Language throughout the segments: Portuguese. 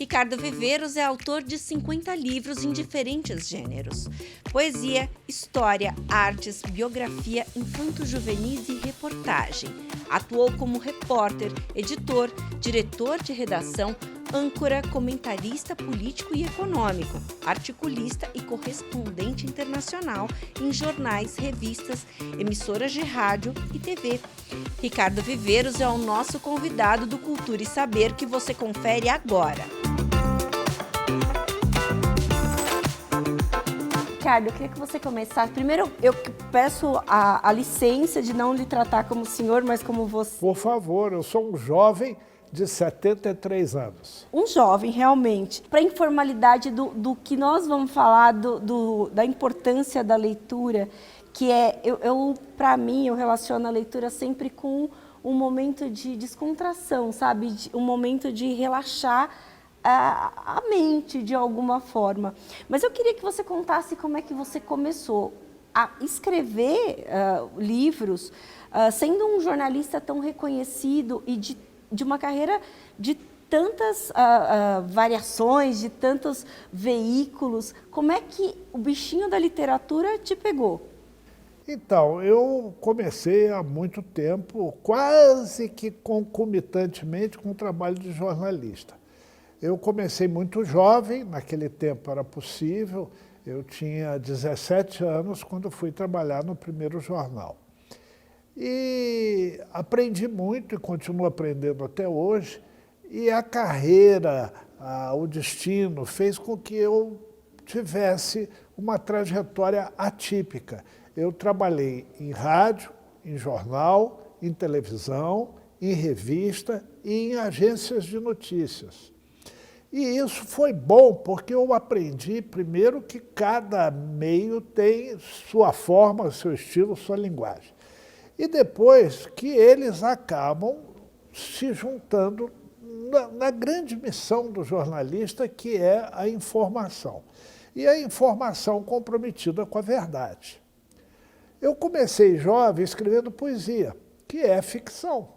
Ricardo Viveiros é autor de 50 livros em diferentes gêneros: poesia, história, artes, biografia, infanto-juvenis e reportagem. Atuou como repórter, editor, diretor de redação, âncora, comentarista político e econômico, articulista e correspondente internacional em jornais, revistas, emissoras de rádio e TV. Ricardo Viveiros é o nosso convidado do Cultura e Saber, que você confere agora. Ricardo, eu queria que você começasse. Primeiro, eu peço a licença de não lhe tratar como senhor, mas como você. Por favor, eu sou um jovem de 73 anos. Um jovem, realmente. Para a informalidade do que nós vamos falar, da importância da leitura, que é, para mim, eu relaciono a leitura sempre com um momento de descontração, sabe? Um momento de relaxar a mente, de alguma forma. Mas eu queria que você contasse como é que você começou a escrever livros, sendo um jornalista tão reconhecido e de uma carreira de tantas variações, de tantos veículos. Como é que o bichinho da literatura te pegou? Então, eu comecei há muito tempo, quase que concomitantemente com o trabalho de jornalista. Eu comecei muito jovem, naquele tempo era possível, eu tinha 17 anos quando fui trabalhar no primeiro jornal. E aprendi muito e continuo aprendendo até hoje, e a carreira, o destino fez com que eu tivesse uma trajetória atípica. Eu trabalhei em rádio, em jornal, em televisão, em revista e em agências de notícias. E isso foi bom porque eu aprendi, primeiro, que cada meio tem sua forma, seu estilo, sua linguagem. E depois que eles acabam se juntando na grande missão do jornalista, que é a informação. E a informação comprometida com a verdade. Eu comecei jovem escrevendo poesia, que é ficção.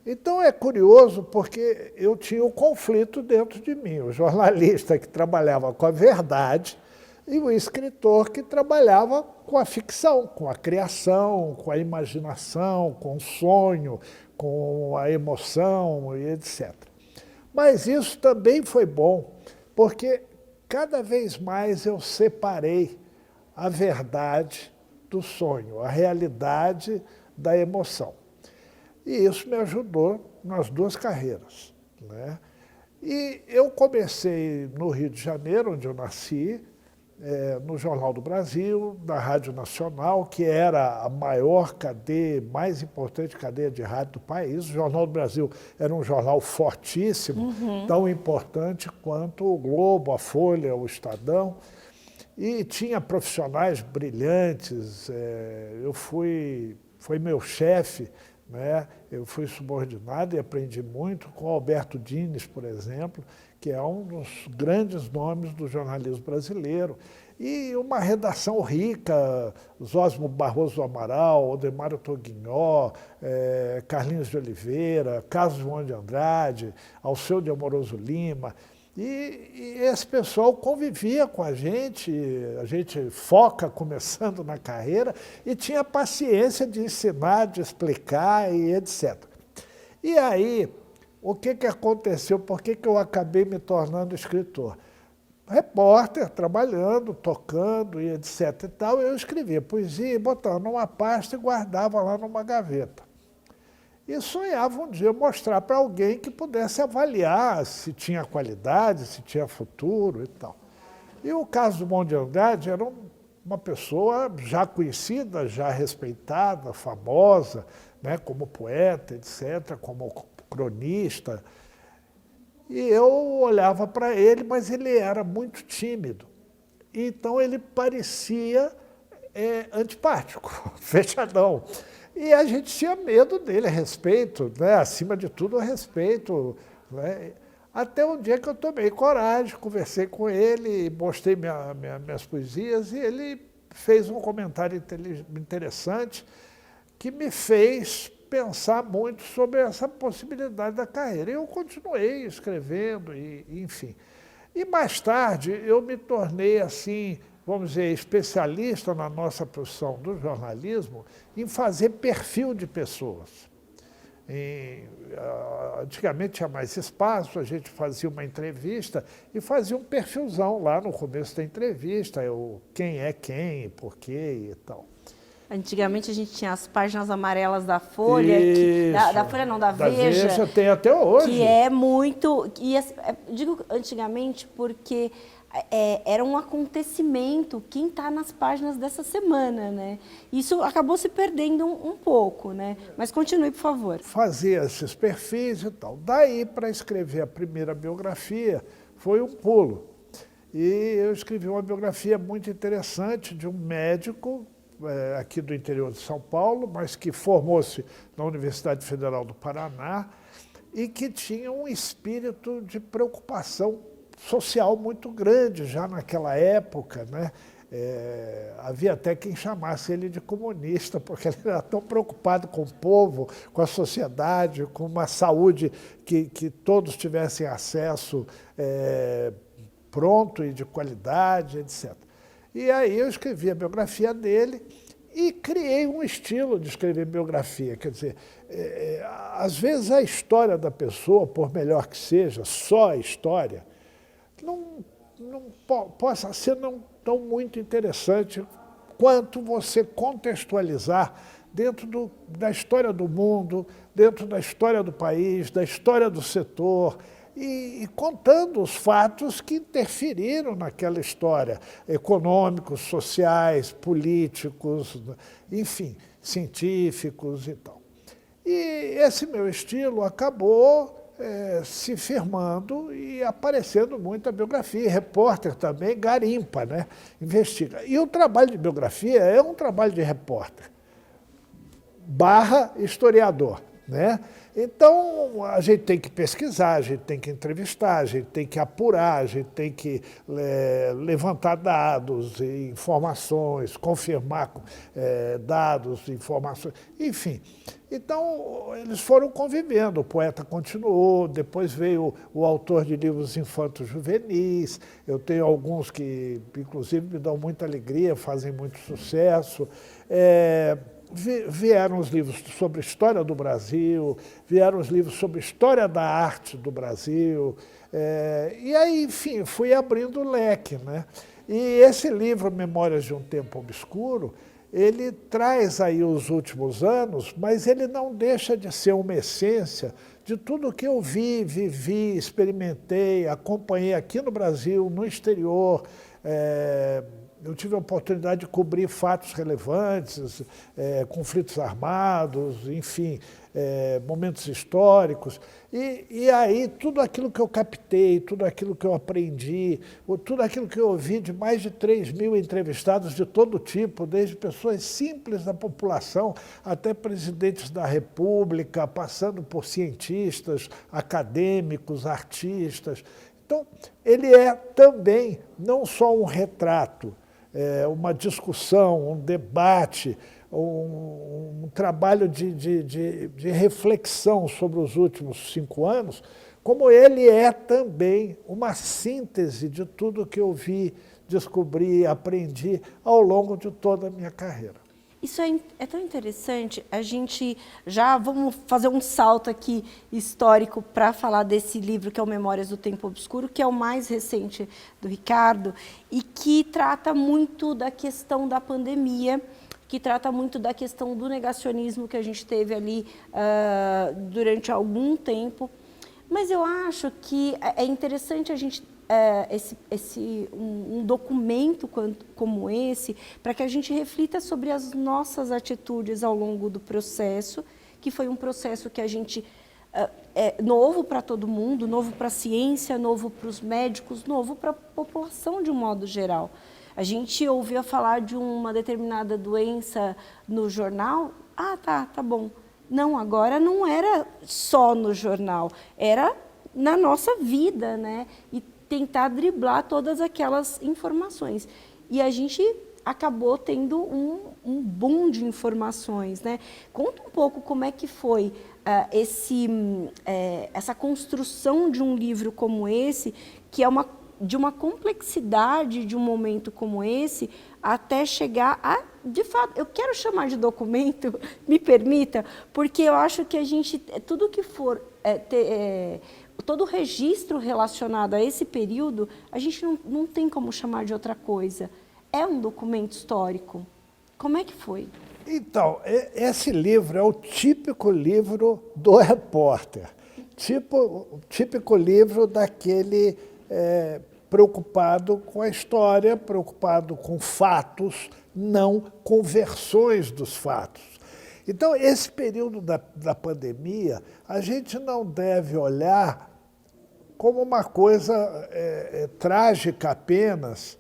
Então é curioso porque eu tinha um conflito dentro de mim, o jornalista que trabalhava com a verdade e o escritor que trabalhava com a ficção, com a criação, com a imaginação, com o sonho, com a emoção e etc. Mas isso também foi bom, porque cada vez mais eu separei a verdade do sonho, a realidade da emoção. E isso me ajudou nas duas carreiras, né? E eu comecei no Rio de Janeiro, onde eu nasci, no Jornal do Brasil, na Rádio Nacional, que era a maior cadeia, mais importante cadeia de rádio do país. O Jornal do Brasil era um jornal fortíssimo, tão importante quanto o Globo, a Folha, o Estadão. E tinha profissionais brilhantes, foi meu chefe, né? Eu fui subordinado e aprendi muito com Alberto Dines, por exemplo, que é um dos grandes nomes do jornalismo brasileiro. E uma redação rica, Zósimo Barroso Amaral, Odemário Toguinhó, Carlinhos de Oliveira, Carlos João de Andrade, Alceu de Amoroso Lima. E esse pessoal convivia com a gente foca começando na carreira, e tinha paciência de ensinar, de explicar e etc. E aí, o que aconteceu? Por que eu acabei me tornando escritor? Repórter, trabalhando, tocando e etc. e tal, eu escrevia poesia, botava numa pasta e guardava lá numa gaveta. E sonhava um dia mostrar para alguém que pudesse avaliar se tinha qualidade, se tinha futuro e tal. E o Carlos Drummond de Andrade era uma pessoa já conhecida, já respeitada, famosa, né, como poeta, etc., como cronista. E eu olhava para ele, mas ele era muito tímido. Então ele parecia antipático, fechadão. E a gente tinha medo dele, a respeito, né? Acima de tudo, a respeito. Né? Até um dia que eu tomei coragem, conversei com ele, mostrei minhas poesias, e ele fez um comentário interessante que me fez pensar muito sobre essa possibilidade da carreira. Eu continuei escrevendo, enfim. E mais tarde eu me tornei, assim, vamos dizer, especialista na nossa profissão do jornalismo em fazer perfil de pessoas. Antigamente tinha mais espaço, a gente fazia uma entrevista e fazia um perfilzão lá no começo da entrevista, quem é quem, por quê e tal. Antigamente a gente tinha as páginas amarelas da Folha, da Folha não, da Veja. Veja tem até hoje. Que é muito... digo antigamente porque era um acontecimento, quem está nas páginas dessa semana, né? Isso acabou se perdendo um pouco, né? Mas continue, por favor. Fazia esses perfis e tal. Daí, para escrever a primeira biografia, foi um pulo. E eu escrevi uma biografia muito interessante de um médico aqui do interior de São Paulo, mas que formou-se na Universidade Federal do Paraná e que tinha um espírito de preocupação social muito grande já naquela época, né? Havia até quem chamasse ele de comunista, porque ele era tão preocupado com o povo, com a sociedade, com uma saúde que todos tivessem acesso pronto e de qualidade, etc. E aí eu escrevi a biografia dele e criei um estilo de escrever biografia. Quer dizer, às vezes a história da pessoa, por melhor que seja, só a história, não possa ser não tão muito interessante quanto você contextualizar dentro da história do mundo, dentro da história do país, da história do setor, e contando os fatos que interferiram naquela história, econômicos, sociais, políticos, enfim, científicos e tal. E esse meu estilo acabou se firmando e aparecendo muito a biografia. Repórter também garimpa, né? Investiga. E o trabalho de biografia é um trabalho de repórter / historiador, né? Então, a gente tem que pesquisar, a gente tem que entrevistar, a gente tem que apurar, a gente tem que levantar dados e informações, confirmar dados, informações, enfim. Então, eles foram convivendo, o poeta continuou, depois veio o autor de livros infantos juvenis, eu tenho alguns que, inclusive, me dão muita alegria, fazem muito sucesso. Vieram os livros sobre a história do Brasil, vieram os livros sobre a história da arte do Brasil, e aí, enfim, fui abrindo o leque, né? E esse livro, Memórias de um Tempo Obscuro, ele traz aí os últimos anos, mas ele não deixa de ser uma essência de tudo que eu vi, vivi, experimentei, acompanhei aqui no Brasil, no exterior. Eu tive a oportunidade de cobrir fatos relevantes, conflitos armados, enfim, momentos históricos. E aí tudo aquilo que eu captei, tudo aquilo que eu aprendi, tudo aquilo que eu ouvi de mais de 3.000 entrevistados de todo tipo, desde pessoas simples da população até presidentes da República, passando por cientistas, acadêmicos, artistas. Então, ele é também não só um retrato, uma discussão, um debate, um trabalho de reflexão sobre os últimos 5 anos, como ele é também uma síntese de tudo que eu vi, descobri, aprendi ao longo de toda a minha carreira. Isso é tão interessante, a gente já vamos fazer um salto aqui histórico para falar desse livro que é o Memórias do Tempo Obscuro, que é o mais recente do Ricardo, e que trata muito da questão da pandemia, que trata muito da questão do negacionismo que a gente teve ali durante algum tempo. Mas eu acho que é interessante a gente um documento como esse, para que a gente reflita sobre as nossas atitudes ao longo do processo, que foi um processo que a gente novo para todo mundo, novo para a ciência, novo para os médicos, novo para a população de um modo geral. A gente ouvia falar de uma determinada doença no jornal, tá bom. Não, agora não era só no jornal, era na nossa vida, né? E tentar driblar todas aquelas informações. E a gente acabou tendo um boom de informações, né? Conta um pouco como é que foi essa construção de um livro como esse, que é de uma complexidade de um momento como esse, até chegar a, de fato, eu quero chamar de documento, me permita, porque eu acho que a gente, tudo que for todo registro relacionado a esse período, a gente não tem como chamar de outra coisa. É um documento histórico. Como é que foi? Então, esse livro é o típico livro do repórter, típico livro daquele preocupado com a história, preocupado com fatos, não com versões dos fatos. Então, esse período da pandemia, a gente não deve olhar como uma coisa trágica apenas,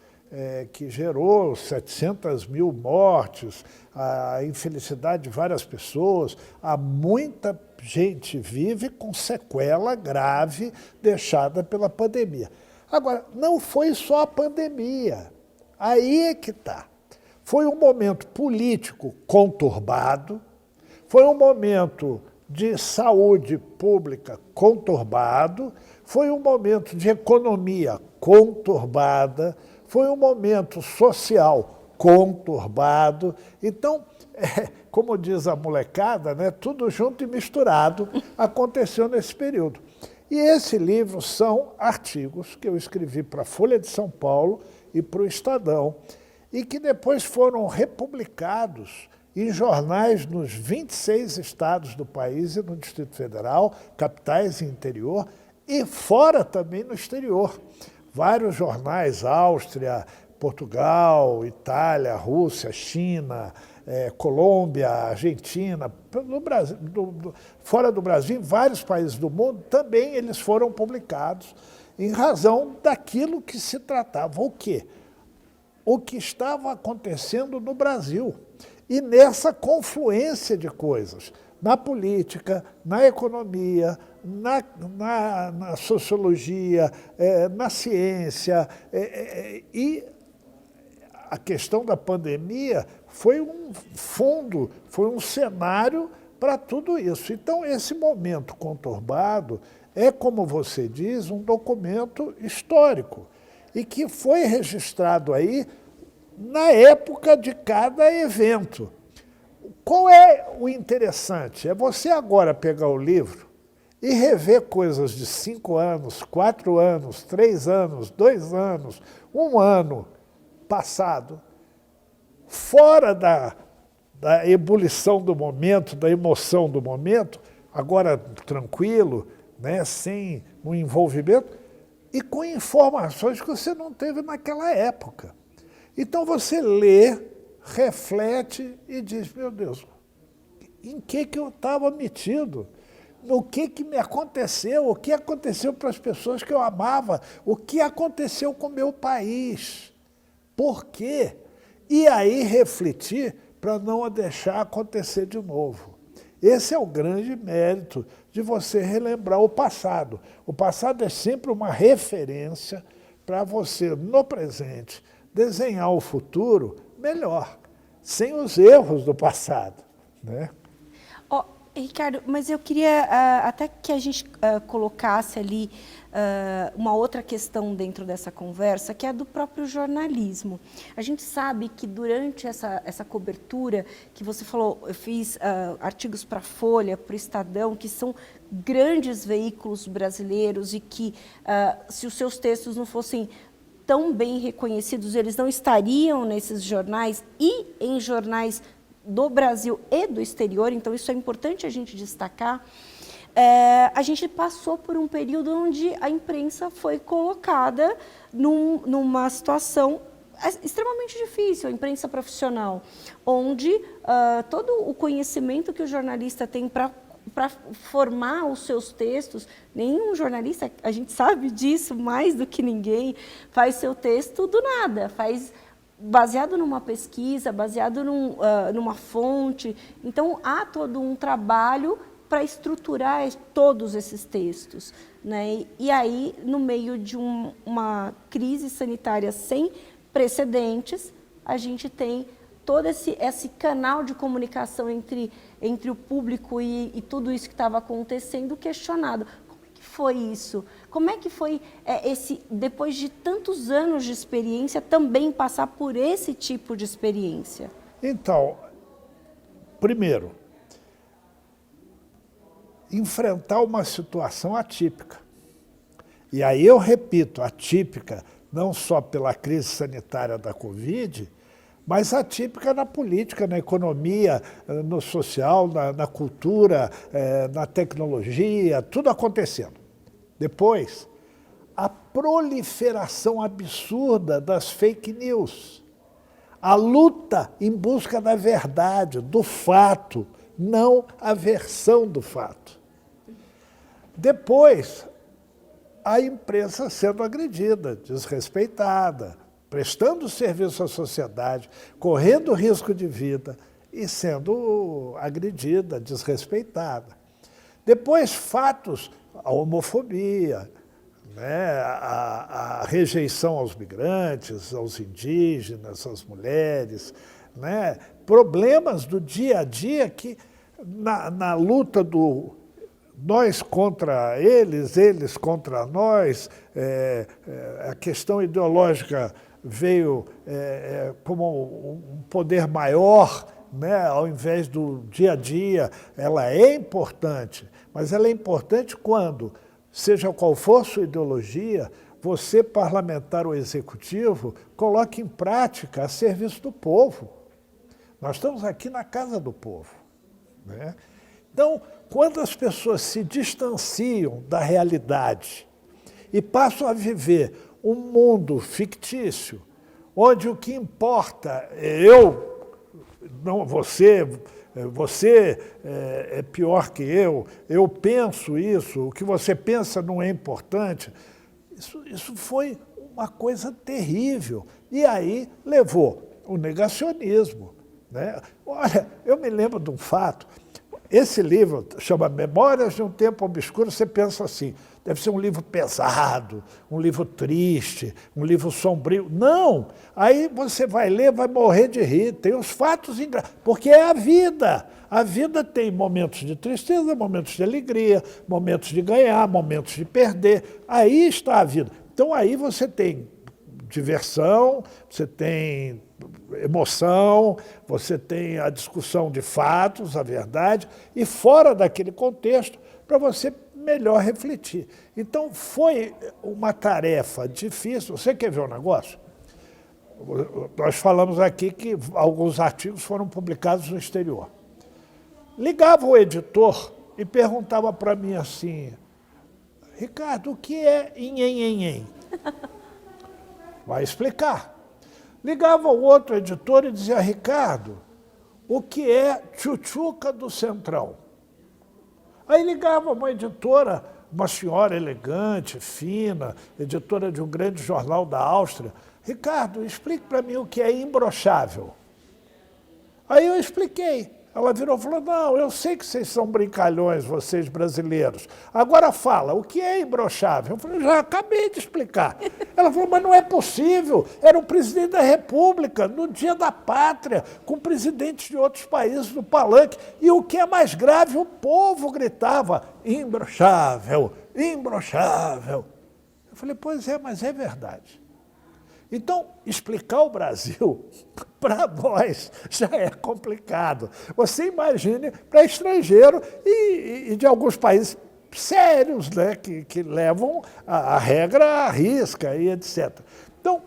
que gerou 700 mil mortes, a infelicidade de várias pessoas. Há muita gente vive com sequela grave deixada pela pandemia. Agora, não foi só a pandemia, aí é que está. Foi um momento político conturbado, foi um momento de saúde pública conturbado, foi um momento de economia conturbada, foi um momento social conturbado. Então, como diz a molecada, né, tudo junto e misturado aconteceu nesse período. E esse livro são artigos que eu escrevi para a Folha de São Paulo e para o Estadão, e que depois foram republicados em jornais nos 26 estados do país e no Distrito Federal, capitais e interior, e fora também no exterior. Vários jornais, Áustria, Portugal, Itália, Rússia, China, Colômbia, Argentina, no Brasil, fora do Brasil, em vários países do mundo, também eles foram publicados em razão daquilo que se tratava. O quê? O que estava acontecendo no Brasil. E nessa confluência de coisas, na política, na economia, na sociologia, na ciência, e a questão da pandemia foi um fundo, foi um cenário para tudo isso. Então, esse momento conturbado é, como você diz, um documento histórico e que foi registrado aí na época de cada evento. Qual é o interessante? É você agora pegar o livro e rever coisas de 5 anos, 4 anos, 3 anos, 2 anos, 1 ano passado, fora da ebulição do momento, da emoção do momento, agora tranquilo, né, sem um envolvimento, e com informações que você não teve naquela época. Então você lê, reflete e diz, meu Deus, em que eu estava metido? O que me aconteceu? O que aconteceu para as pessoas que eu amava? O que aconteceu com o meu país? Por quê? E aí refletir para não a deixar acontecer de novo. Esse é o grande mérito de você relembrar o passado. O passado é sempre uma referência para você, no presente, desenhar o futuro melhor, sem os erros do passado, né? Ricardo, mas eu queria até que a gente colocasse ali uma outra questão dentro dessa conversa, que é a do próprio jornalismo. A gente sabe que durante essa cobertura que você falou, eu fiz artigos para a Folha, para o Estadão, que são grandes veículos brasileiros e que, se os seus textos não fossem tão bem reconhecidos, eles não estariam nesses jornais e em jornais do Brasil e do exterior, então isso é importante a gente destacar. A gente passou por um período onde a imprensa foi colocada numa situação extremamente difícil, a imprensa profissional, onde todo o conhecimento que o jornalista tem para formar os seus textos, nenhum jornalista, a gente sabe disso mais do que ninguém, faz seu texto do nada, faz baseado numa pesquisa, baseado numa fonte. Então, há todo um trabalho para estruturar todos esses textos, né? E aí, no meio de uma crise sanitária sem precedentes, a gente tem todo esse canal de comunicação entre o público e tudo isso que estava acontecendo questionado. Como é que foi isso? Como é que foi depois de tantos anos de experiência, também passar por esse tipo de experiência? Então, primeiro, enfrentar uma situação atípica. E aí eu repito, atípica não só pela crise sanitária da Covid, mas atípica na política, na economia, no social, na cultura, na tecnologia, tudo acontecendo. Depois, a proliferação absurda das fake news. A luta em busca da verdade, do fato, não a versão do fato. Depois, a imprensa sendo agredida, desrespeitada, prestando serviço à sociedade, correndo risco de vida e sendo agredida, desrespeitada. Depois, fatos, a homofobia, né, a rejeição aos migrantes, aos indígenas, às mulheres, né, problemas do dia a dia que, na luta do nós contra eles, eles contra nós, a questão ideológica veio como um poder maior, né, ao invés do dia a dia. Ela é importante, mas ela é importante quando, seja qual for sua ideologia, você, parlamentar ou executivo, coloque em prática a serviço do povo. Nós estamos aqui na casa do povo, né? Então, quando as pessoas se distanciam da realidade e passam a viver um mundo fictício, onde o que importa é eu, não você é pior que eu penso isso, o que você pensa não é importante, isso foi uma coisa terrível. E aí levou o negacionismo, né? Olha, eu me lembro de um fato. Esse livro chama Memórias de um Tempo Obscuro. Você pensa assim, deve ser um livro pesado, um livro triste, um livro sombrio. Não! Aí você vai ler, vai morrer de rir. Tem os fatos engraçados, porque é a vida. A vida tem momentos de tristeza, momentos de alegria, momentos de ganhar, momentos de perder. Aí está a vida. Então aí você tem diversão, você tem emoção, você tem a discussão de fatos, a verdade, e fora daquele contexto, para você melhor refletir. Então, foi uma tarefa difícil. Você quer ver um negócio? Nós falamos aqui que alguns artigos foram publicados no exterior. Ligava o editor e perguntava para mim assim, Ricardo, o que é nhenhenhen? Vai explicar. Ligava o outro editor e dizia, Ricardo, o que é tchutchuca do Centrão? Aí ligava uma editora, uma senhora elegante, fina, editora de um grande jornal da Áustria, Ricardo, explique para mim o que é imbrochável. Aí eu expliquei. Ela virou e falou, não, eu sei que vocês são brincalhões, vocês brasileiros. Agora fala, o que é imbrochável? Eu falei, já acabei de explicar. Ela falou, mas não é possível. Era o presidente da República, no dia da pátria, com presidentes de outros países no palanque. E o que é mais grave, o povo gritava, imbrochável, imbrochável. Eu falei, pois é, mas é verdade. Então, explicar o Brasil, para nós, já é complicado. Você imagine para estrangeiro e de alguns países sérios, né, que levam a regra à risca e etc. Então,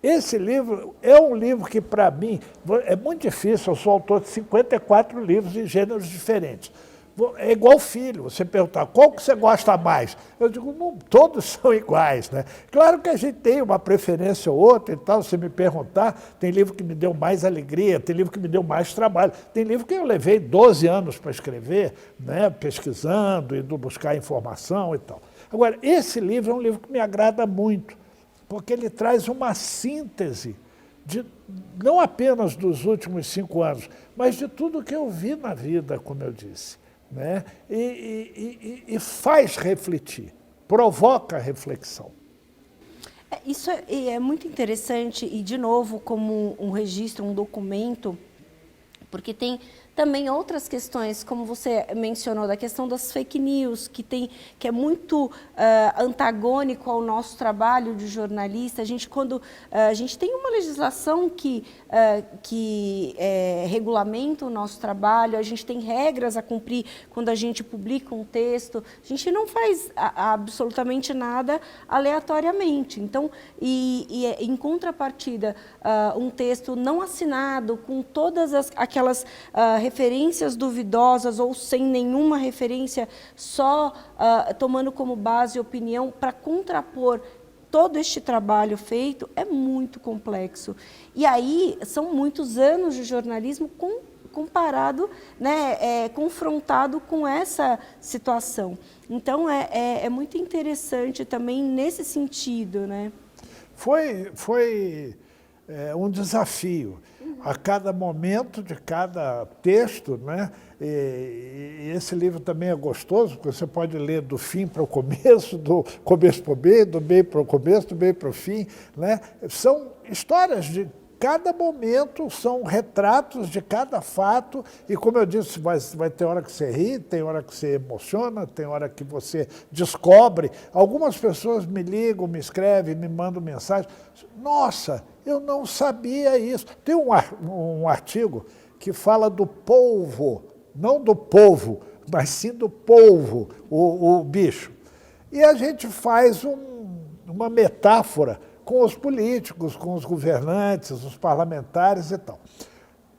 esse livro é um livro que, para mim, é muito difícil. Eu sou autor de 54 livros em gêneros diferentes. É igual filho, você perguntar qual que você gosta mais. Eu digo, não, todos são iguais, né? Claro que a gente tem uma preferência ou outra e tal, se me perguntar, tem livro que me deu mais alegria, tem livro que me deu mais trabalho, tem livro que eu levei 12 anos para escrever, né, pesquisando, indo buscar informação e tal. Agora, esse livro é um livro que me agrada muito, porque ele traz uma síntese não apenas dos últimos 5 anos, mas de tudo que eu vi na vida, como eu disse. Né? E faz refletir, provoca reflexão. Isso é muito interessante e, de novo, como um registro, um documento, porque tem também outras questões, como você mencionou, da questão das fake news, que é muito antagônico ao nosso trabalho de jornalista. A gente, quando a gente tem uma legislação que regulamenta o nosso trabalho, a gente tem regras a cumprir quando a gente publica um texto, a gente não faz absolutamente nada aleatoriamente. Então, em contrapartida, um texto não assinado, com todas aquelas referências duvidosas ou sem nenhuma referência, só tomando como base opinião para contrapor todo este trabalho feito, é muito complexo. E aí são muitos anos de jornalismo comparado, né, confrontado com essa situação. Então é muito interessante também nesse sentido, né? Foi um desafio. A cada momento de cada texto, né? E esse livro também é gostoso, porque você pode ler do fim para o começo, do começo para o meio, do meio para o começo, do meio para o fim, né? São histórias de cada momento, são retratos de cada fato, e como eu disse, vai ter hora que você ri, tem hora que você emociona, tem hora que você descobre. Algumas pessoas me ligam, me escrevem, me mandam mensagem. Nossa, eu não sabia isso. Tem um artigo que fala do polvo, não do povo, mas sim do polvo, o bicho. E a gente faz uma metáfora com os políticos, com os governantes, os parlamentares e tal.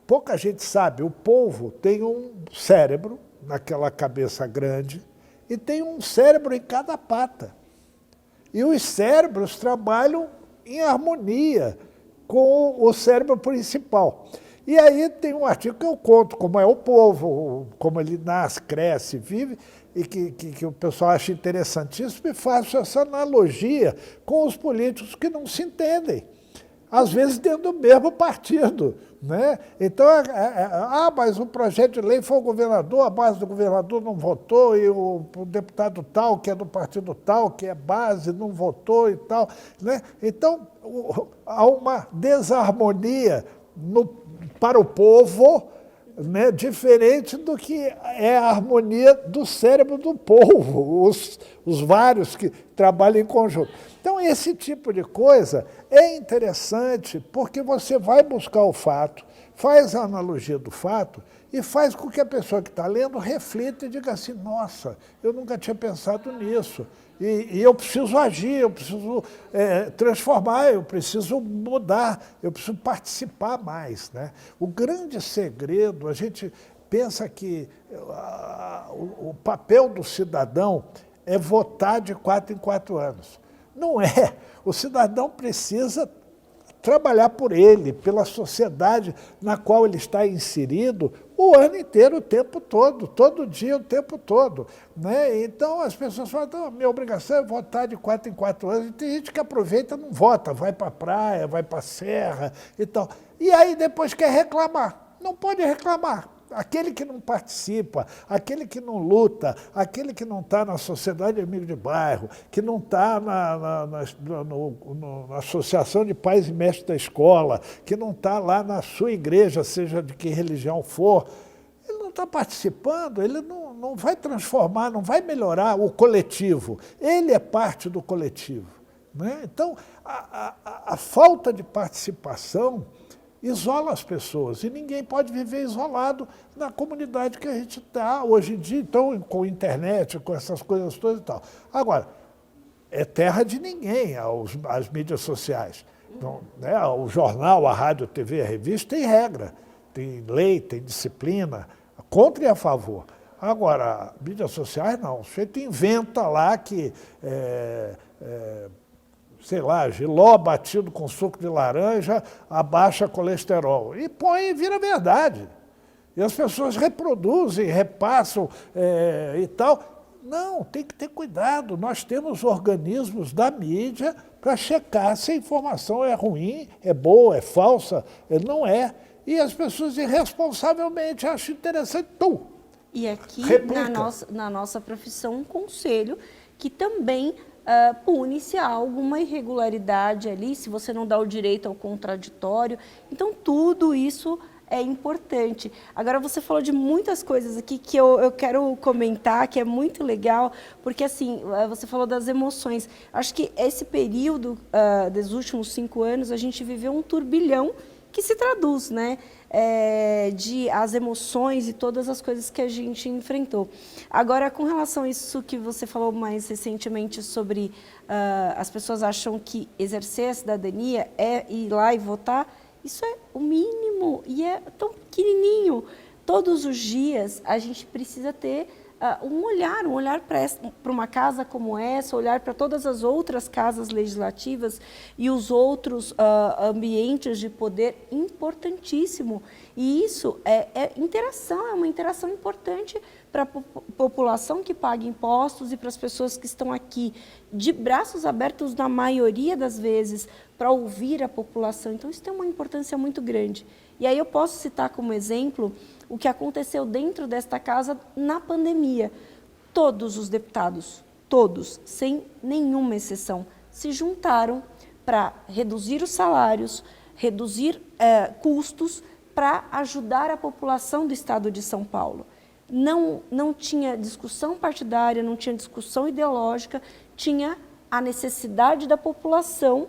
Pouca gente sabe, o polvo tem um cérebro naquela cabeça grande e tem um cérebro em cada pata. E os cérebros trabalham em harmonia com o cérebro principal. E aí tem um artigo que eu conto como é o polvo, como ele nasce, cresce, vive, e que o pessoal acha interessantíssimo, e faço essa analogia com os políticos que não se entendem, às vezes dentro do mesmo partido, né? Então, mas o projeto de lei foi o governador, a base do governador não votou, e o deputado tal, que é do partido tal, que é base, não votou e tal, né? Então, há uma desarmonia para o povo, né, diferente do que é a harmonia do cérebro do povo, os vários que trabalham em conjunto. Então, esse tipo de coisa é interessante porque você vai buscar o fato, faz a analogia do fato e faz com que a pessoa que está lendo reflita e diga assim, nossa, eu nunca tinha pensado nisso. E eu preciso agir, eu preciso transformar, eu preciso mudar, eu preciso participar mais, né? O grande segredo, a gente pensa que o papel do cidadão é votar de 4 em 4 anos. Não é. O cidadão precisa trabalhar por ele, pela sociedade na qual ele está inserido, o ano inteiro, o tempo todo dia, o tempo todo, né? Então, as pessoas falam, minha obrigação é votar de 4 em 4 anos, e tem gente que aproveita e não vota, vai para a praia, vai para a serra e tal. E aí depois quer reclamar. Não pode reclamar. Aquele que não participa, aquele que não luta, aquele que não está na sociedade de amigo de bairro, que não está na associação de pais e mestres da escola, que não está lá na sua igreja, seja de que religião for, ele não está participando, ele não vai transformar, não vai melhorar o coletivo. Ele é parte do coletivo, né? Então, a falta de participação isola as pessoas, e ninguém pode viver isolado na comunidade que a gente está hoje em dia, então, com a internet, com essas coisas todas e tal. Agora, é terra de ninguém as mídias sociais. Então, né, o jornal, a rádio, a TV, a revista tem regra, tem lei, tem disciplina, contra e a favor. Agora, mídias sociais não, o sujeito inventa lá que sei lá, jiló batido com suco de laranja abaixa colesterol. E põe e vira verdade. E as pessoas reproduzem, repassam e tal. Não, tem que ter cuidado. Nós temos organismos da mídia para checar se a informação é ruim, é boa, é falsa, não é. E as pessoas irresponsavelmente acham interessante. E aqui, na nossa profissão, um conselho que também pune se há alguma irregularidade ali, se você não dá o direito ao contraditório. Então, tudo isso é importante. Agora, você falou de muitas coisas aqui que eu quero comentar, que é muito legal, porque, assim, você falou das emoções. Acho que esse período dos últimos 5 anos, a gente viveu um turbilhão que se traduz, né, de as emoções e todas as coisas que a gente enfrentou. Agora, com relação a isso que você falou mais recentemente sobre as pessoas acham que exercer a cidadania é ir lá e votar, isso é o mínimo e é tão pequenininho. Todos os dias a gente precisa ter um olhar para uma casa como essa, olhar para todas as outras casas legislativas e os outros ambientes de poder importantíssimo. E isso é interação, é uma interação importante para a população que paga impostos e para as pessoas que estão aqui de braços abertos, na maioria das vezes, para ouvir a população. Então, isso tem uma importância muito grande. E aí eu posso citar como exemplo o que aconteceu dentro desta casa na pandemia. Todos os deputados, todos, sem nenhuma exceção, se juntaram para reduzir os salários, reduzir custos, para ajudar a população do estado de São Paulo. Não tinha discussão partidária, não tinha discussão ideológica, tinha a necessidade da população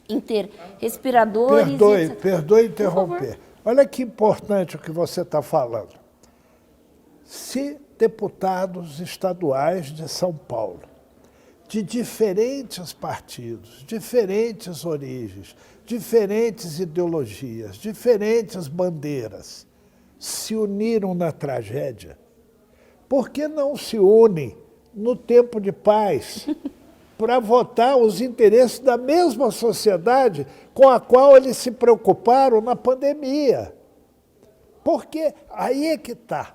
em ter respiradores... Perdoe interromper. Olha que importante o que você está falando. Se deputados estaduais de São Paulo, de diferentes partidos, diferentes origens, diferentes ideologias, diferentes bandeiras, se uniram na tragédia, por que não se unem no tempo de paz para votar os interesses da mesma sociedade com a qual eles se preocuparam na pandemia? Porque aí é que está.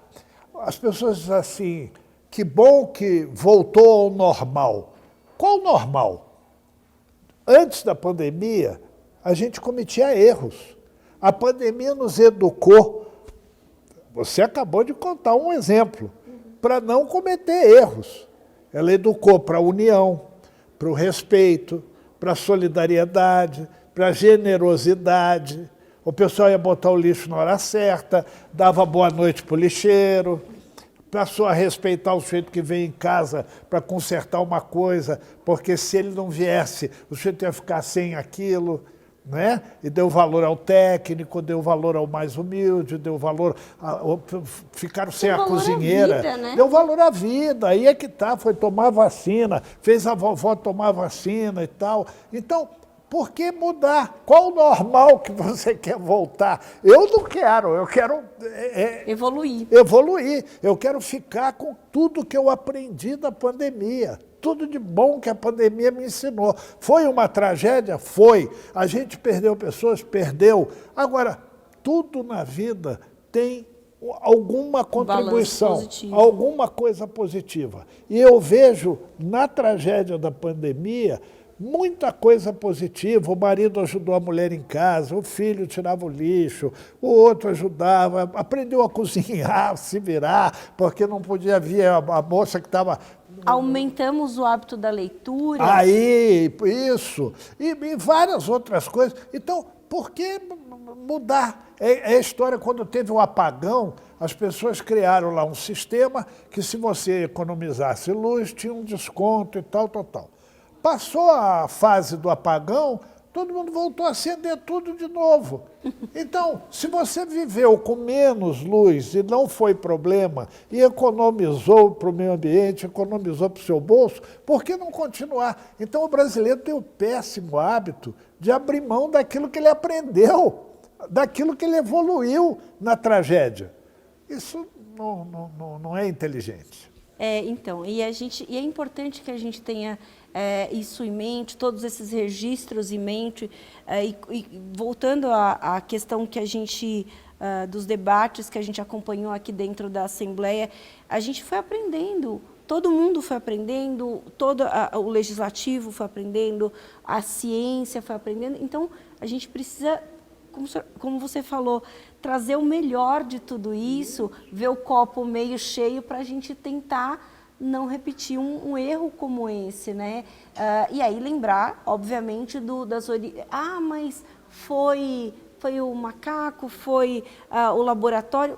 As pessoas dizem assim, que bom que voltou ao normal. Qual normal? Antes da pandemia, a gente cometia erros. A pandemia nos educou. Você acabou de contar um exemplo, para não cometer erros. Ela educou para a união, para o respeito, para a solidariedade, para a generosidade. O pessoal ia botar o lixo na hora certa, dava boa noite para o lixeiro, passou a respeitar o sujeito que vem em casa para consertar uma coisa, porque se ele não viesse, o sujeito ia ficar sem aquilo. Né? E deu valor ao técnico, deu valor ao mais humilde, deu valor... ficaram sem a cozinheira. Vida, né? Deu valor à vida, aí é que tá, foi tomar vacina, fez a vovó tomar vacina e tal. Então, por que mudar? Qual o normal que você quer voltar? Eu não quero, eu quero... evoluir. Evoluir, eu quero ficar com tudo que eu aprendi da pandemia. Tudo de bom que a pandemia me ensinou. Foi uma tragédia? Foi. A gente perdeu pessoas? Perdeu. Agora, tudo na vida tem alguma contribuição, alguma coisa positiva. E eu vejo na tragédia da pandemia muita coisa positiva. O marido ajudou a mulher em casa, o filho tirava o lixo, o outro ajudava, aprendeu a cozinhar, a se virar, porque não podia vir a moça que estava... Aumentamos o hábito da leitura. Aí, isso. E várias outras coisas. Então, por que mudar? É a história, quando teve o apagão, as pessoas criaram lá um sistema que, se você economizasse luz, tinha um desconto e tal. Passou a fase do apagão, todo mundo voltou a acender tudo de novo. Então, se você viveu com menos luz e não foi problema, e economizou para o meio ambiente, economizou para o seu bolso, por que não continuar? Então, o brasileiro tem o péssimo hábito de abrir mão daquilo que ele aprendeu, daquilo que ele evoluiu na tragédia. Isso não é inteligente. Então, e é importante que a gente tenha isso em mente, todos esses registros em mente, e voltando à questão que a gente, dos debates que a gente acompanhou aqui dentro da Assembleia, a gente foi aprendendo, todo mundo foi aprendendo, todo o legislativo foi aprendendo, a ciência foi aprendendo, então a gente precisa, como você falou, trazer o melhor de tudo isso, ver o copo meio cheio para a gente tentar não repetir um erro como esse, né? E aí lembrar, obviamente, das origens. Ah, mas foi o macaco, foi o laboratório.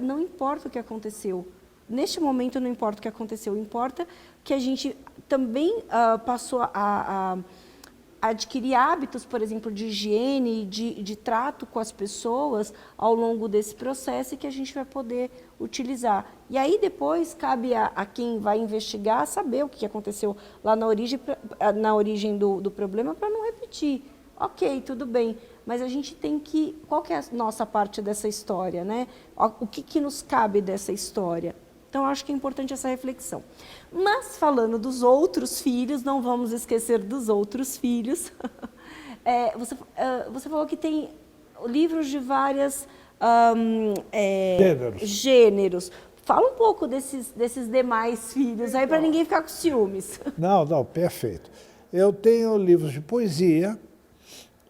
Não importa o que aconteceu. Neste momento não importa o que aconteceu, importa que a gente também passou a adquirir hábitos, por exemplo, de higiene, de trato com as pessoas ao longo desse processo e que a gente vai poder utilizar. E aí depois cabe a quem vai investigar saber o que aconteceu lá na origem do problema para não repetir. Ok, tudo bem, mas a gente tem que... Qual que é a nossa parte dessa história, né? O que nos cabe dessa história? Então, acho que é importante essa reflexão. Mas, falando dos outros filhos, não vamos esquecer dos outros filhos. Você falou que tem livros de vários gêneros. Fala um pouco desses demais filhos, aí para ninguém ficar com ciúmes. Não, perfeito. Eu tenho livros de poesia,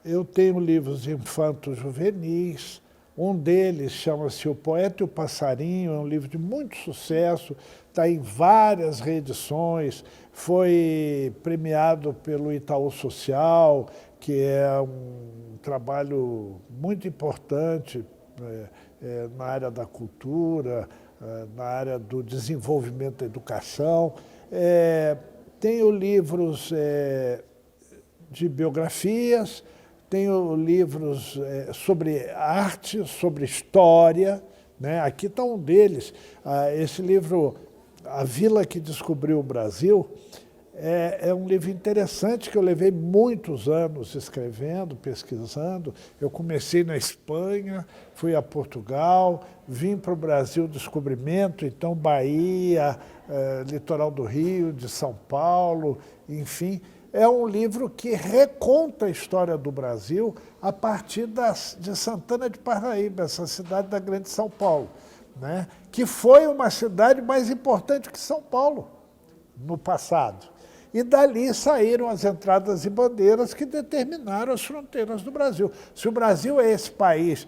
eu tenho livros infantos juvenis. Um deles chama-se O Poeta e o Passarinho, é um livro de muito sucesso, está em várias reedições, foi premiado pelo Itaú Social, que é um trabalho muito importante na área da cultura, na área do desenvolvimento da educação. Tenho livros de biografias, tenho livros sobre arte, sobre história, né? Aqui está um deles. Esse livro, A Vila que Descobriu o Brasil, é um livro interessante que eu levei muitos anos escrevendo, pesquisando. Eu comecei na Espanha, fui a Portugal, vim para o Brasil Descobrimento, então Bahia, litoral do Rio, de São Paulo, enfim. É um livro que reconta a história do Brasil a partir de Santana de Parnaíba, essa cidade da Grande São Paulo, né? Que foi uma cidade mais importante que São Paulo no passado. E dali saíram as entradas e bandeiras que determinaram as fronteiras do Brasil. Se o Brasil é esse país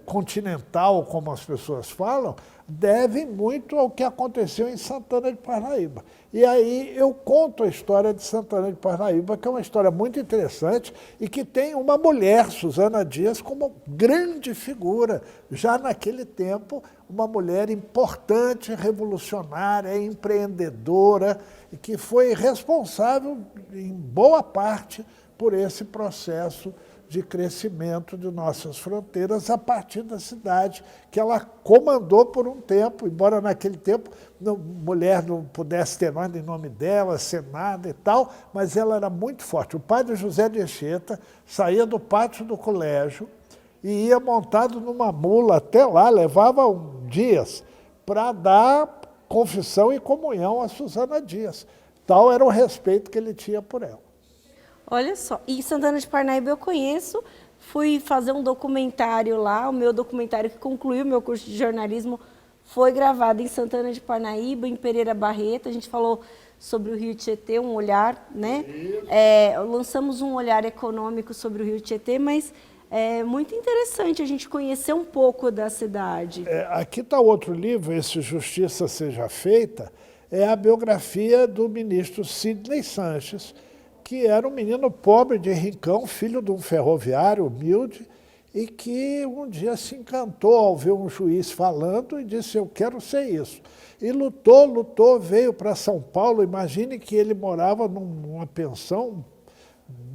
continental, como as pessoas falam, deve muito ao que aconteceu em Santana de Parnaíba. E aí eu conto a história de Santana de Parnaíba, que é uma história muito interessante e que tem uma mulher, Susana Dias, como grande figura. Já naquele tempo, uma mulher importante, revolucionária, empreendedora, e que foi responsável, em boa parte, por esse processo de crescimento de nossas fronteiras a partir da cidade que ela comandou por um tempo, embora naquele tempo mulher não pudesse ter nada em nome dela, ser nada e tal, mas ela era muito forte. O padre José de Anchieta saía do pátio do colégio e ia montado numa mula até lá, levava dias para dar confissão e comunhão a Susana Dias. Tal era o respeito que ele tinha por ela. Olha só, e Santana de Parnaíba eu conheço, fui fazer um documentário lá, o meu documentário que concluiu o meu curso de jornalismo foi gravado em Santana de Parnaíba, em Pereira Barreto. A gente falou sobre o Rio Tietê, um olhar, né? Lançamos um olhar econômico sobre o Rio Tietê, mas é muito interessante a gente conhecer um pouco da cidade. Aqui está outro livro, esse Justiça Seja Feita, é a biografia do ministro Sidney Sanches, que era um menino pobre de Rincão, filho de um ferroviário humilde, e que um dia se encantou ao ver um juiz falando e disse, eu quero ser isso. E lutou, veio para São Paulo. Imagine que ele morava numa pensão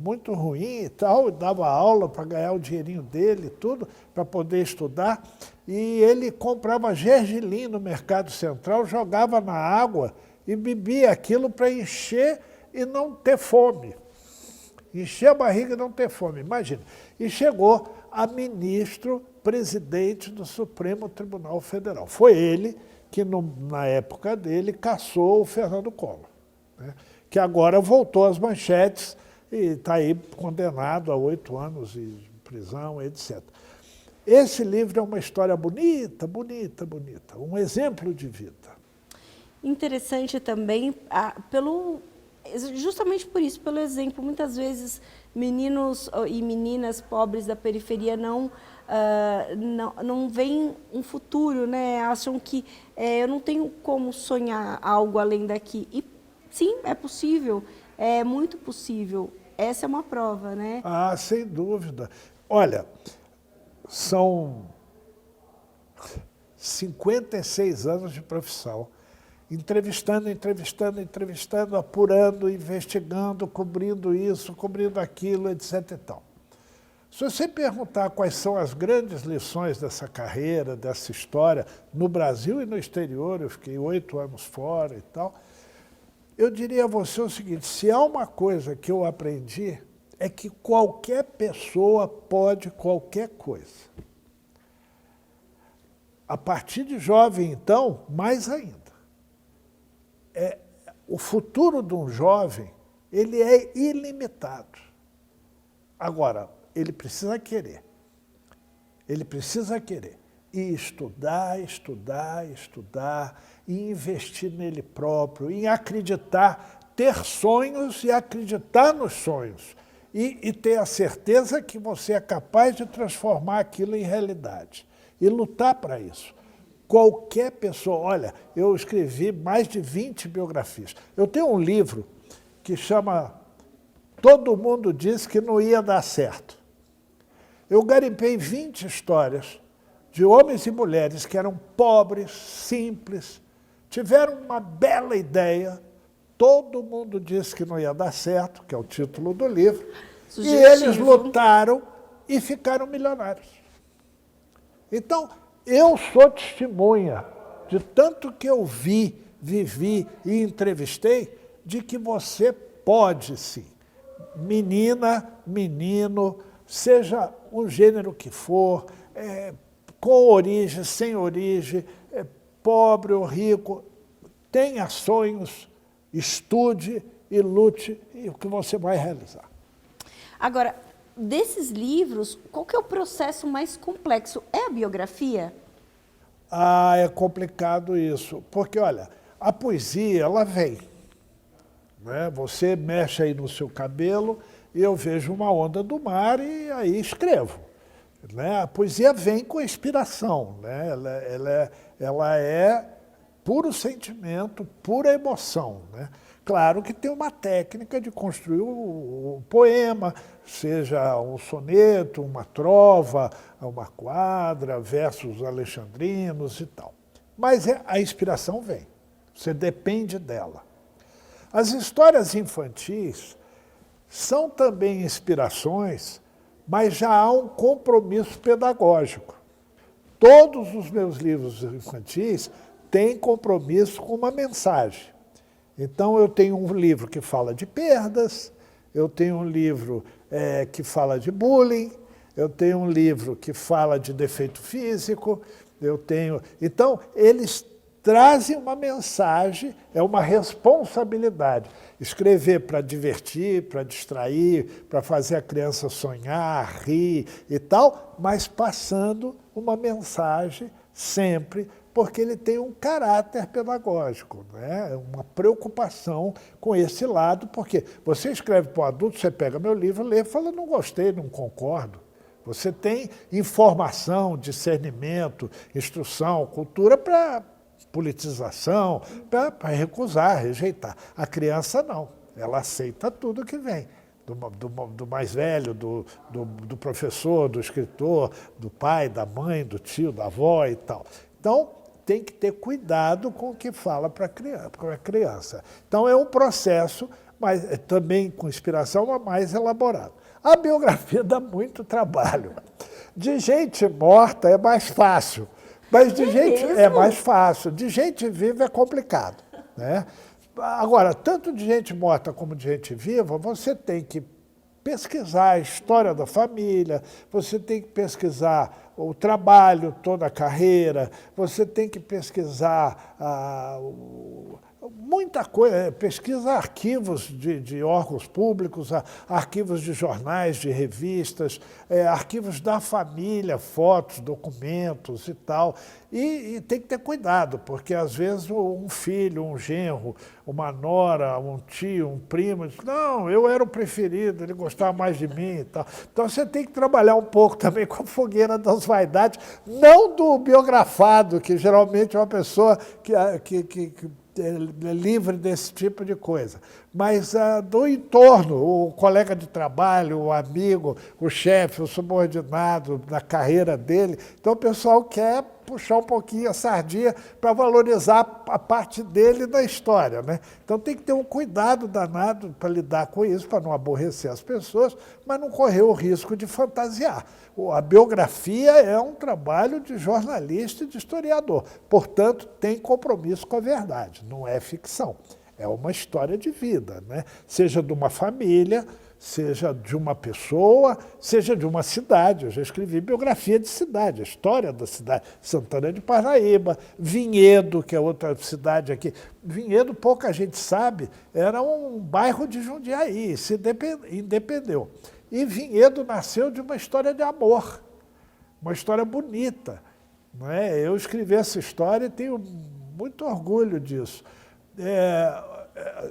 muito ruim e tal, e dava aula para ganhar o dinheirinho dele e tudo, para poder estudar. E ele comprava gergelim no Mercado Central, jogava na água e bebia aquilo para encher e não ter fome. Encher a barriga e não ter fome, imagina. E chegou a ministro presidente do Supremo Tribunal Federal. Foi ele que, na época dele, caçou o Fernando Collor, né? Que agora voltou às manchetes e está aí condenado a 8 anos de prisão, etc. Esse livro é uma história bonita, bonita, bonita, um exemplo de vida. Interessante também, justamente por isso, pelo exemplo, muitas vezes meninos e meninas pobres da periferia não não veem um futuro, né? Acham que eu não tenho como sonhar algo além daqui. E sim, é possível, é muito possível. Essa é uma prova, né? Ah, sem dúvida. Olha, são 56 anos de profissão, entrevistando, apurando, investigando, cobrindo isso, cobrindo aquilo, etc. e tal. Se você perguntar quais são as grandes lições dessa carreira, dessa história, no Brasil e no exterior, eu fiquei 8 anos fora e tal, eu diria a você o seguinte: se há uma coisa que eu aprendi, é que qualquer pessoa pode qualquer coisa. A partir de jovem, então, mais ainda. O futuro de um jovem, ele é ilimitado. Agora, ele precisa querer. Ele precisa querer. E estudar, e investir nele próprio, em acreditar, ter sonhos e acreditar nos sonhos. E ter a certeza que você é capaz de transformar aquilo em realidade. E lutar para isso. Qualquer pessoa, olha, eu escrevi mais de 20 biografias. Eu tenho um livro que chama Todo Mundo Disse que Não Ia Dar Certo. Eu garimpei 20 histórias de homens e mulheres que eram pobres, simples, tiveram uma bela ideia, todo mundo disse que não ia dar certo, que é o título do livro, Sugestivo. E eles lutaram e ficaram milionários. Então, eu sou testemunha de tanto que eu vi, vivi e entrevistei, de que você pode sim. Menina, menino, seja o gênero que for, com origem, sem origem, pobre ou rico, tenha sonhos, estude e lute, e o que você vai realizar. Agora, desses livros, qual que é o processo mais complexo? É a biografia? Ah, é complicado isso, porque, olha, a poesia, ela vem. Né? Você mexe aí no seu cabelo, e eu vejo uma onda do mar e aí escrevo. Né? A poesia vem com inspiração, né? Ela é puro sentimento, pura emoção. Né? Claro que tem uma técnica de construir o poema, seja um soneto, uma trova, uma quadra, versos alexandrinos e tal. Mas a inspiração vem, você depende dela. As histórias infantis são também inspirações, mas já há um compromisso pedagógico. Todos os meus livros infantis têm compromisso com uma mensagem. Então, eu tenho um livro que fala de perdas, eu tenho um livro que fala de bullying, eu tenho um livro que fala de defeito físico, Então, eles trazem uma mensagem, é uma responsabilidade. Escrever para divertir, para distrair, para fazer a criança sonhar, rir e tal, mas passando uma mensagem sempre, porque ele tem um caráter pedagógico, né? Uma preocupação com esse lado, porque você escreve para o adulto, você pega meu livro, lê e fala, não gostei, não concordo. Você tem informação, discernimento, instrução, cultura para politização, para recusar, rejeitar. A criança não, ela aceita tudo que vem. Do mais velho, do professor, do escritor, do pai, da mãe, do tio, da avó e tal. Então, tem que ter cuidado com o que fala para a criança. Então, é um processo, mas também com inspiração, mas mais elaborado. A biografia dá muito trabalho. De gente morta é mais fácil, mas de gente é mais fácil. De gente viva é complicado, né? Agora, tanto de gente morta como de gente viva, você tem que pesquisar a história da família, você tem que pesquisar o trabalho, toda a carreira, você tem que pesquisar muita coisa, pesquisa arquivos de órgãos públicos, arquivos de jornais, de revistas, arquivos da família, fotos, documentos e tal. E tem que ter cuidado, porque às vezes um filho, um genro, uma nora, um tio, um primo, diz, não, eu era o preferido, ele gostava mais de mim e tal. Então você tem que trabalhar um pouco também com a fogueira das vaidades, não do biografado, que geralmente é uma pessoa que é livre desse tipo de coisa, mas do entorno, o colega de trabalho, o amigo, o chefe, o subordinado, da carreira dele. Então o pessoal quer puxar um pouquinho a sardinha para valorizar a parte dele da história, né? Então tem que ter um cuidado danado para lidar com isso, para não aborrecer as pessoas, mas não correr o risco de fantasiar. A biografia é um trabalho de jornalista e de historiador, portanto, tem compromisso com a verdade, não é ficção, é uma história de vida, né? Seja de uma família, seja de uma pessoa, seja de uma cidade. Eu já escrevi biografia de cidade, a história da cidade. Santana de Parnaíba, Vinhedo, que é outra cidade aqui. Vinhedo, pouca gente sabe, era um bairro de Jundiaí, se independeu. E Vinhedo nasceu de uma história de amor, uma história bonita, não é? Eu escrevi essa história e tenho muito orgulho disso.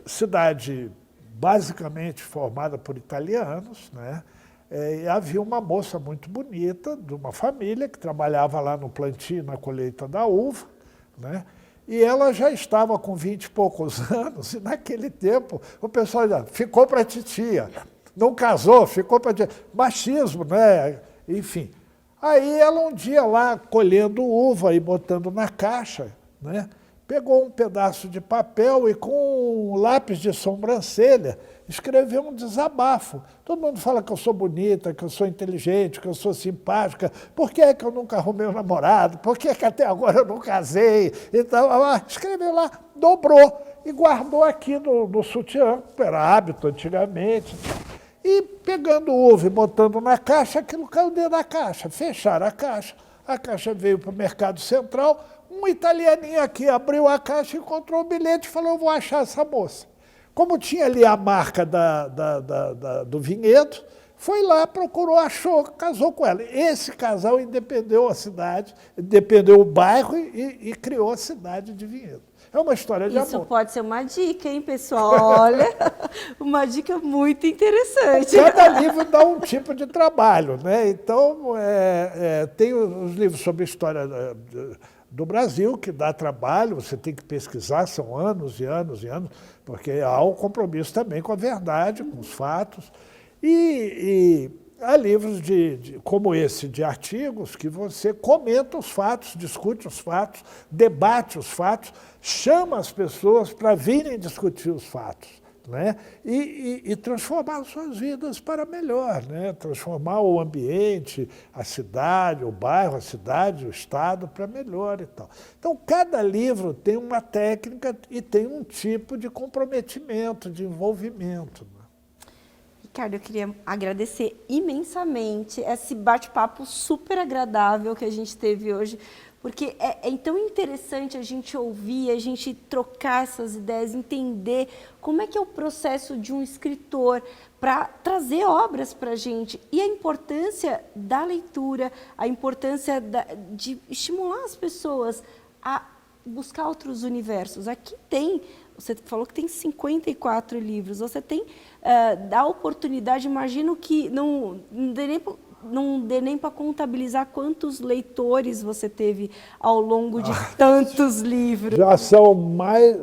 Cidade basicamente formada por italianos, né? E havia uma moça muito bonita, de uma família, que trabalhava lá no plantio, na colheita da uva, né? E ela já estava com 20 e poucos anos, e naquele tempo o pessoal já ficou para a titia. Não casou, ficou para... Machismo, né? Enfim. Aí ela um dia lá, colhendo uva e botando na caixa, né? Pegou um pedaço de papel e com um lápis de sobrancelha escreveu um desabafo. Todo mundo fala que eu sou bonita, que eu sou inteligente, que eu sou simpática. Por que é que eu nunca arrumei um namorado? Por que é que até agora eu não casei? Então, ela escreveu lá, dobrou e guardou aqui no sutiã, era hábito antigamente. E pegando o uva e botando na caixa, aquilo caiu dentro da caixa. Fecharam a caixa veio para o Mercado Central, um italianinho aqui abriu a caixa, encontrou o bilhete e falou, eu vou achar essa moça. Como tinha ali a marca do vinhedo, foi lá, procurou, achou, casou com ela. Esse casal independeu a cidade, independeu o bairro e criou a cidade de Vinhedo. É uma história de amor. Isso pode ser uma dica, hein, pessoal? Olha, uma dica muito interessante. Cada livro dá um tipo de trabalho, né? Então, tem os livros sobre a história do Brasil, que dá trabalho, você tem que pesquisar, são anos e anos e anos, porque há um compromisso também com a verdade, com os fatos. E há livros como esse, de artigos, que você comenta os fatos, discute os fatos, debate os fatos, chama as pessoas para virem discutir os fatos, né? E transformar suas vidas para melhor, né? Transformar o ambiente, a cidade, o bairro, a cidade, o estado para melhor e tal. Então, cada livro tem uma técnica e tem um tipo de comprometimento, de envolvimento. Ricardo, eu queria agradecer imensamente esse bate-papo super agradável que a gente teve hoje, porque é tão interessante a gente ouvir, a gente trocar essas ideias, entender como é que é o processo de um escritor para trazer obras para a gente e a importância da leitura, a importância de estimular as pessoas a buscar outros universos. Aqui tem... Você falou que tem 54 livros. Você tem, dá oportunidade, imagino que não dê nem para contabilizar quantos leitores você teve ao longo de tantos livros. Já são mais,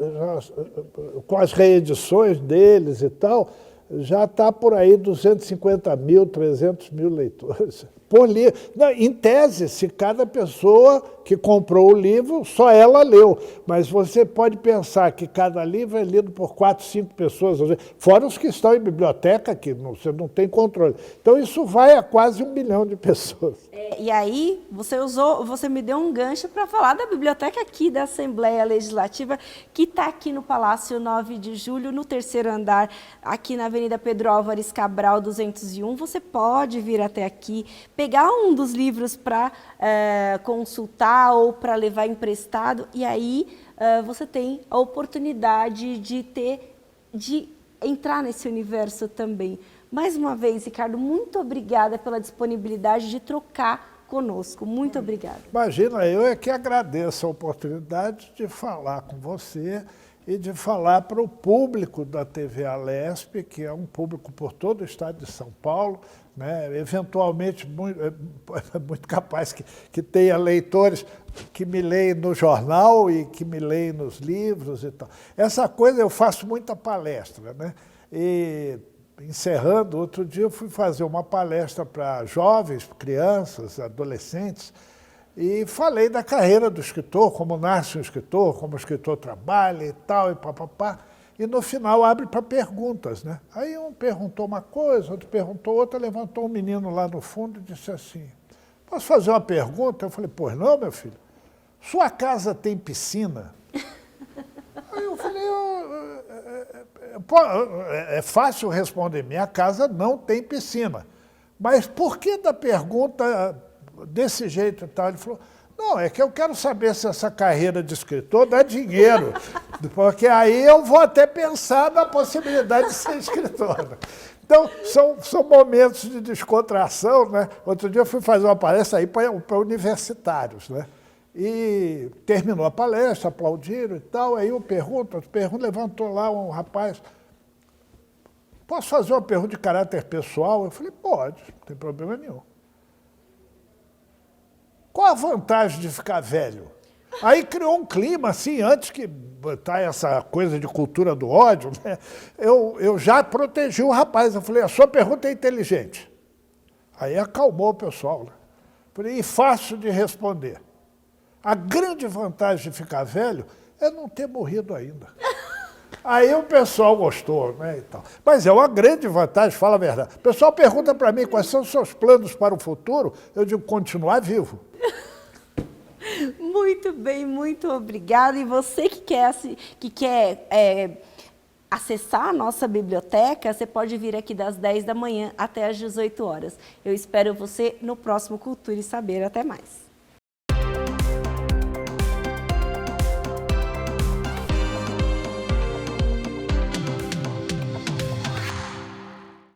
com as reedições deles e tal, já está por aí 250 mil, 300 mil leitores. Por livro. Em tese, se cada pessoa que comprou o livro, só ela leu. Mas você pode pensar que cada livro é lido por 4, 5 pessoas, fora os que estão em biblioteca, que você não tem controle. Então, isso vai a quase 1 milhão de pessoas. E aí, você me deu um gancho para falar da biblioteca aqui da Assembleia Legislativa, que está aqui no Palácio 9 de Julho, no 3º andar, aqui na Avenida Pedro Álvares Cabral, 201. Você pode vir até aqui, pegar um dos livros para consultar ou para levar emprestado, e aí você tem a oportunidade de entrar nesse universo também. Mais uma vez, Ricardo, muito obrigada pela disponibilidade de trocar conosco. Muito obrigada. Imagina, eu é que agradeço a oportunidade de falar com você e de falar para o público da TV Alesp, que é um público por todo o estado de São Paulo, né? Eventualmente muito capaz que tenha leitores que me leem no jornal e que me leem nos livros e tal. Essa coisa, eu faço muita palestra, né? E, encerrando, outro dia eu fui fazer uma palestra para jovens, crianças, adolescentes, e falei da carreira do escritor, como nasce um escritor, como o escritor trabalha e tal, e papapá. E no final abre para perguntas, né? Aí um perguntou uma coisa, outro perguntou outra, levantou um menino lá no fundo e disse assim, posso fazer uma pergunta? Eu falei, pois não, meu filho? Sua casa tem piscina? Aí eu falei, é fácil responder, minha casa não tem piscina. Mas por que da pergunta desse jeito e tal? Ele falou, não, é que eu quero saber se essa carreira de escritor dá dinheiro, porque aí eu vou até pensar na possibilidade de ser escritor. Então, são momentos de descontração, né? Outro dia eu fui fazer uma palestra aí para universitários, né? E terminou a palestra, aplaudiram e tal, aí eu pergunto, levantou lá um rapaz, posso fazer uma pergunta de caráter pessoal? Eu falei, pode, não tem problema nenhum. Qual a vantagem de ficar velho? Aí criou um clima, assim, antes que botar essa coisa de cultura do ódio, né? Eu já protegi o rapaz, eu falei, a sua pergunta é inteligente. Aí acalmou o pessoal, né? Falei, e fácil de responder. A grande vantagem de ficar velho é não ter morrido ainda. Aí o pessoal gostou, né, e tal. Mas é uma grande vantagem, fala a verdade. O pessoal pergunta para mim quais são os seus planos para o futuro, eu digo, continuar vivo. Muito bem, muito obrigada. E você que quer acessar a nossa biblioteca, você pode vir aqui das 10 da manhã até às 18 horas. Eu espero você no próximo Cultura e Saber. Até mais.